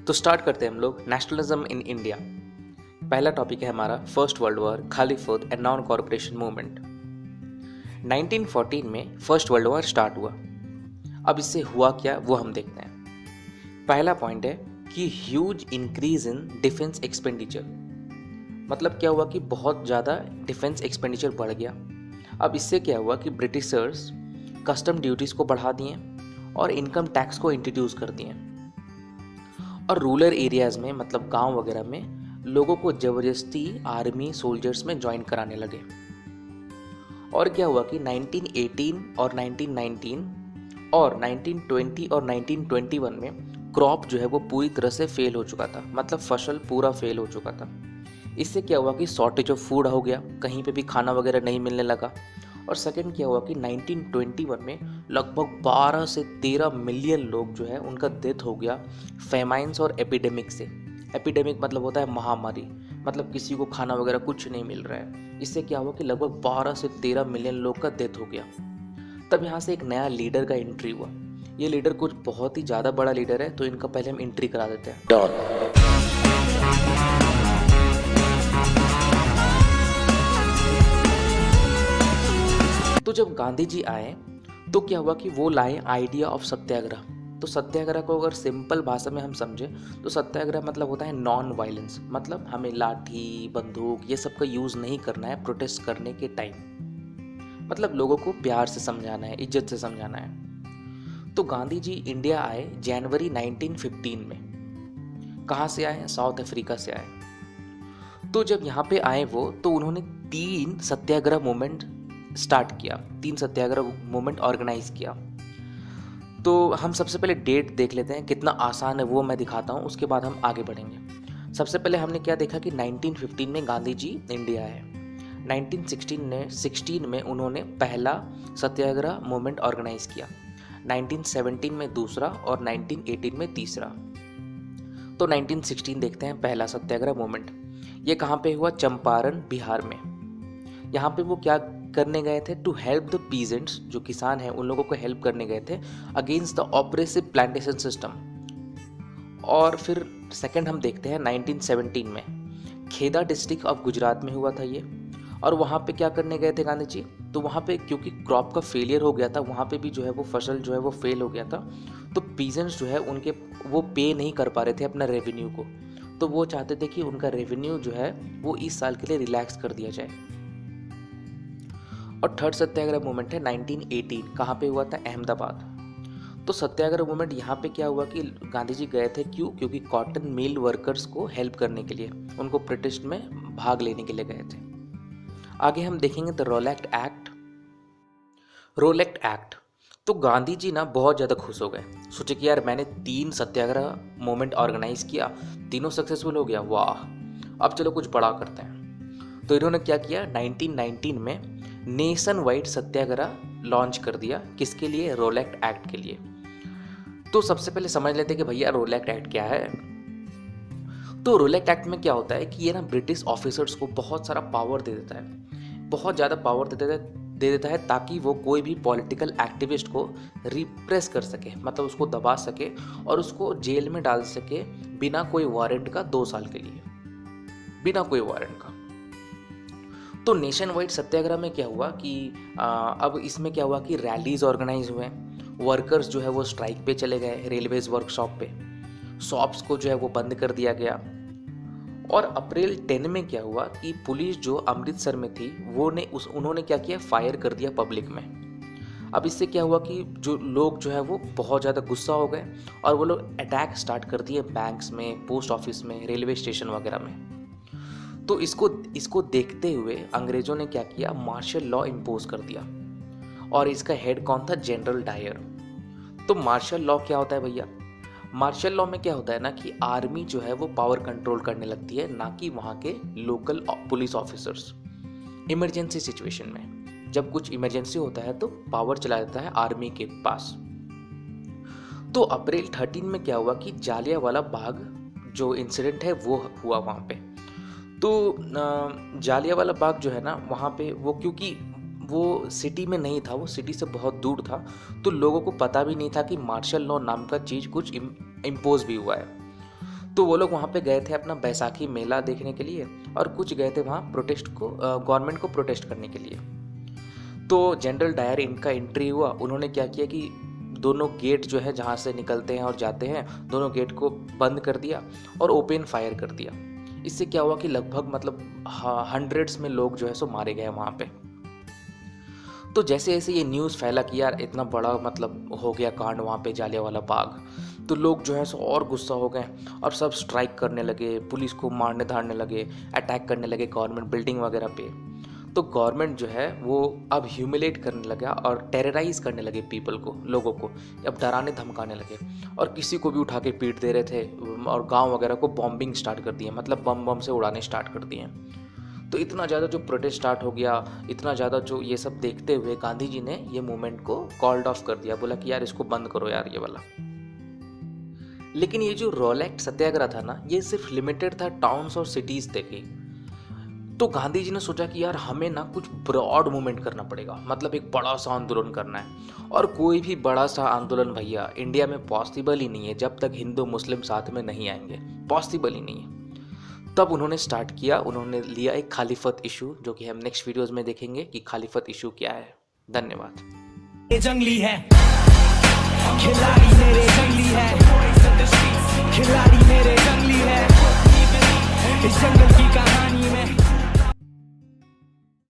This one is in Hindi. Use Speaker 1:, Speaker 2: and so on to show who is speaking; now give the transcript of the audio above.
Speaker 1: तो स्टार्ट करते हैं हम लोग नेशनलिज्म इन इंडिया। पहला टॉपिक है हमारा first world war, Khilafat and non corporation movement. 1914 में फर्स्ट वर्ल्ड वॉर स्टार्ट हुआ। अब इससे हुआ क्या वो हम देखते हैं। पहला पॉइंट है कि huge increase in defence expenditure. मतलब क्या हुआ कि बहुत ज़्यादा डिफेंस एक्सपेंडिचर बढ़ गया। अब इससे क्या हुआ कि ब्रिटिशर्स कस्टम ड्यूटीज़ को बढ़ा दिए और इनकम टैक्स को इंट्रोड्यूस कर दिए और रूरल एरियाज़ में मतलब गांव वगैरह में लोगों को ज़बरदस्ती आर्मी सोल्जर्स में ज्वाइन कराने लगे। और क्या हुआ कि 1918 और 1919 और 1920 और 1921 में क्रॉप जो है वो पूरी तरह से फेल हो चुका था, मतलब फसल पूरा फेल हो चुका था। इससे क्या हुआ कि शॉर्टेज ऑफ फूड हो गया, कहीं पे भी खाना वगैरह नहीं मिलने लगा। और सेकंड क्या हुआ कि 1921 में लगभग 12 से 13 मिलियन लोग जो है उनका डेथ हो गया फेमाइंस और एपिडेमिक से। एपिडेमिक मतलब होता है महामारी, मतलब किसी को खाना वगैरह कुछ नहीं मिल रहा है। इससे क्या हुआ कि लगभग 12 से 13 मिलियन लोग का डेथ हो गया। तब यहाँ से एक नया लीडर का एंट्री हुआ। ये लीडर कुछ बहुत ही ज़्यादा बड़ा लीडर है, तो इनका पहले हम एंट्री करा देते हैं। डॉन। तो जब गांधी जी आए तो क्या हुआ कि वो लाए आइडिया ऑफ सत्याग्रह। तो सत्याग्रह को अगर सिंपल भाषा में हम समझे तो सत्याग्रह मतलब होता है नॉन वायलेंस, मतलब हमें लाठी बंदूक ये सब का यूज़ नहीं करना है प्रोटेस्ट करने के टाइम। मतलब लोगों को प्यार से समझाना है, इज्जत से समझाना है। तो गांधी जी इंडिया आए जनवरी 1915 में। कहाँ से आए? साउथ अफ्रीका से आए। तो जब यहाँ पे आए वो, तो उन्होंने 3 सत्याग्रह मूवमेंट स्टार्ट किया, 3 सत्याग्रह मूवमेंट ऑर्गेनाइज किया। तो हम सबसे पहले डेट देख लेते हैं, कितना आसान है वो मैं दिखाता हूँ, उसके बाद हम आगे बढ़ेंगे। सबसे पहले हमने क्या देखा कि 1915 में गांधी जी इंडिया आए। 1916 में उन्होंने पहला सत्याग्रह मूवमेंट ऑर्गेनाइज किया, 1917 में दूसरा और 1918 में तीसरा। तो 1916 देखते हैं, पहला सत्याग्रह मूवमेंट ये कहाँ पे हुआ? चंपारण, बिहार में। यहाँ पे वो क्या करने गए थे? टू हेल्प द पीजेंट्स, जो किसान हैं उन लोगों को हेल्प करने गए थे against the oppressive plantation system. और फिर सेकंड हम देखते हैं 1917 में, खेदा डिस्ट्रिक्ट ऑफ गुजरात में हुआ था ये। और वहाँ पे क्या करने गए थे गांधी जी? तो वहाँ पे क्योंकि क्रॉप का फेलियर हो गया था, वहाँ पे भी जो है वो फसल जो है वो फेल हो गया था, तो पीजेंट्स जो है उनके वो पे नहीं कर पा रहे थे अपना रेवेन्यू को। तो वो चाहते थे कि उनका रेवेन्यू जो है वो इस साल के लिए रिलैक्स कर दिया जाए। और थर्ड सत्याग्रह मूवमेंट है 1918, कहाँ पे हुआ था? अहमदाबाद। तो सत्याग्रह मूवमेंट यहाँ पे क्या हुआ कि गांधी जी गए थे, क्यों? क्योंकि कॉटन मिल वर्कर्स को हेल्प करने के लिए, उनको प्रोटेस्ट में भाग लेने के लिए गए थे। आगे हम देखेंगे द रोलैक्ट एक्ट। रोलैक्ट एक्ट, तो गांधी जी ना बहुत ज़्यादा खुश हो गए, सोचे कि यार मैंने 3 सत्याग्रह मूवमेंट ऑर्गेनाइज किया, तीनों सक्सेसफुल हो गया, वाह, अब चलो कुछ बड़ा करते हैं। तो इन्होंने क्या किया? 1919 में नेशन वाइड सत्याग्रह लॉन्च कर दिया। किसके लिए? रोलैक्ट एक्ट के लिए। तो सबसे पहले समझ लेते हैं कि भैया रोलैक्ट एक्ट क्या है। तो रोलैक्ट एक्ट में क्या होता है कि ये ना ब्रिटिश ऑफिसर्स को बहुत सारा पावर दे देता है, बहुत ज़्यादा पावर दे देता है ताकि वो कोई भी पॉलिटिकल एक्टिविस्ट को रिप्रेस कर सके, मतलब उसको दबा सके और उसको जेल में डाल सके बिना कोई वारंट का, 2 साल के लिए, बिना कोई वारंट का। तो नेशन वाइड सत्याग्रह में क्या हुआ कि अब इसमें क्या हुआ कि रैलीज ऑर्गेनाइज हुए, वर्कर्स जो है वो स्ट्राइक पे चले गए, रेलवेज वर्कशॉप पे, शॉप्स को जो है वो बंद कर दिया गया। और अप्रैल 10 में क्या हुआ कि पुलिस जो अमृतसर में थी उन्होंने क्या किया? फायर कर दिया पब्लिक में। अब इससे क्या हुआ कि जो लोग जो है वो बहुत ज़्यादा गुस्सा हो गए और वो लोग अटैक स्टार्ट कर दिए बैंक्स में, पोस्ट ऑफिस में, रेलवे स्टेशन वगैरह में। तो इसको देखते हुए अंग्रेजों ने क्या किया? मार्शल लॉ इम्पोज कर दिया। और इसका हेड कौन था? General Dyer. तो मार्शल लॉ क्या होता है भैया? मार्शल लॉ में क्या होता है ना कि आर्मी जो है वो पावर कंट्रोल करने लगती है, ना कि वहाँ के local police officers. Emergency situation में जब कुछ इमरजेंसी होता है तो पावर चला जाता है आर्मी के पास। तो अप्रैल 13 में क्या हुआ कि जालियांवाला बाग जो इंसिडेंट है वो हुआ वहाँ पे। तो जालियांवाला बाग जो है ना वहाँ पे वो, क्योंकि वो सिटी में नहीं था, वो सिटी से बहुत दूर था, तो लोगों को पता भी नहीं था कि मार्शल लॉ नाम का चीज़ कुछ इम्पोज भी हुआ है। तो वो लोग वहाँ पे गए थे अपना बैसाखी मेला देखने के लिए, और कुछ गए थे वहाँ प्रोटेस्ट को, गवर्नमेंट को प्रोटेस्ट करने के लिए। तो जनरल डायर इनका एंट्री हुआ। उन्होंने क्या किया कि दोनों गेट जो है जहाँ से निकलते हैं और जाते हैं, दोनों गेट को बंद कर दिया और ओपन फायर कर दिया। इससे क्या हुआ कि लगभग मतलब हंड्रेड्स में लोग जो है सो मारे गए वहाँ पे। तो जैसे जैसे ये न्यूज़ फैला कि यार इतना बड़ा मतलब हो गया कांड वहाँ पे जालियांवाला बाग, तो लोग जो है सो और गुस्सा हो गए और सब स्ट्राइक करने लगे, पुलिस को मारने धारने लगे, अटैक करने लगे गवर्नमेंट बिल्डिंग वगैरह पे। तो गवर्नमेंट जो है वो अब ह्यूमिलेट करने लगा और टेरराइज करने लगे पीपल को, लोगों को, अब डराने धमकाने लगे और किसी को भी उठा के पीट दे रहे थे और गांव वगैरह को बॉम्बिंग स्टार्ट कर दिए, मतलब बम बम से उड़ाने स्टार्ट कर दिए। तो इतना ज़्यादा जो प्रोटेस्ट स्टार्ट हो गया, इतना ज़्यादा जो ये सब देखते हुए गांधी जी ने ये मूवमेंट को कॉल्ड ऑफ कर दिया, बोला कि यार इसको बंद करो यार ये वाला। लेकिन ये जो रोलैक्ट सत्याग्रह था ना, ये सिर्फ लिमिटेड था टाउन्स और सिटीज़ तक ही। तो गांधी जी ने सोचा कि यार हमें ना कुछ ब्रॉड मूवमेंट करना पड़ेगा, मतलब एक बड़ा सा आंदोलन करना है। और कोई भी बड़ा सा आंदोलन भैया इंडिया में पॉसिबल ही नहीं है जब तक हिंदू मुस्लिम साथ में नहीं आएंगे, पॉसिबल ही नहीं है। तब उन्होंने स्टार्ट किया, उन्होंने लिया एक खालीफत इशू, जो कि हम नेक्स्ट वीडियोस में देखेंगे कि खालीफत इशू क्या है। धन्यवाद।
Speaker 2: ये जंगली है